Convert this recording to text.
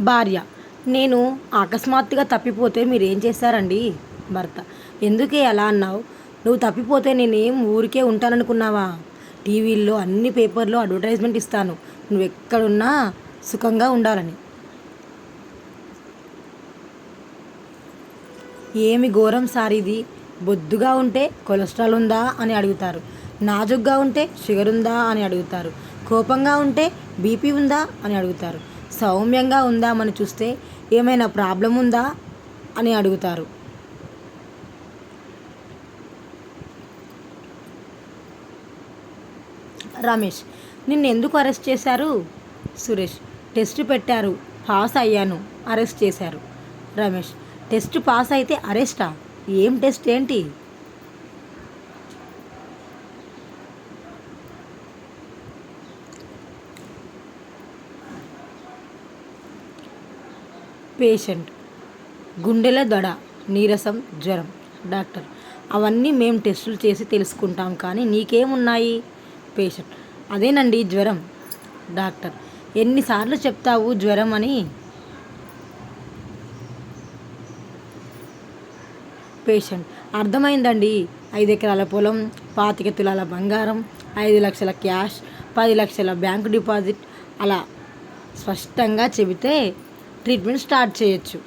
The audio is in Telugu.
భార్య: నేను అకస్మాత్తుగా తప్పిపోతే మీరేం చేస్తారండి? భర్త: ఎందుకే అలా అన్నావు? నువ్వు తప్పిపోతే నేనేం ఊరికే ఉంటాననుకున్నావా? టీవీల్లో అన్ని పేపర్లో అడ్వర్టైజ్మెంట్ ఇస్తాను, నువ్వెక్కడున్నా సుఖంగా ఉండాలని. ఏమి ఘోరం సార్ ఇది! బొద్దుగా ఉంటే కొలెస్ట్రాల్ ఉందా అని అడుగుతారు, నాజుగ్గా ఉంటే షుగర్ ఉందా అని అడుగుతారు, కోపంగా ఉంటే బీపీ ఉందా అని అడుగుతారు, సౌమ్యంగా ఉందామని చూస్తే ఏమైనా ప్రాబ్లం ఉందా అని అడుగుతారు. రమేష్: నిన్నెందుకు అరెస్ట్ చేశారు? సురేష్: టెస్ట్ పెట్టారు, పాస్ అయ్యాను, అరెస్ట్ చేశారు. రమేష్: టెస్ట్ పాస్ అయితే అరెస్టా? ఏం టెస్ట్ ఏంటి? పేషెంట్: గుండెల దడ, నీరసం, జ్వరం. డాక్టర్: అవన్నీ మేం టెస్టులు చేసి తెలుసుకుంటాం, కానీ నీకేమున్నాయి? పేషెంట్: అదేనండి జ్వరం. డాక్టర్: ఎన్నిసార్లు చెప్తావు జ్వరం అని? పేషెంట్: అర్థమైందండి. 5 ఎకరాల పొలం, 25 తులాల బంగారం, 5 లక్షల క్యాష్, 10 లక్షల బ్యాంకు డిపాజిట్, అలా స్పష్టంగా చెబితే ట్రీట్మెంట్ స్టార్ట్ చేయొచ్చు.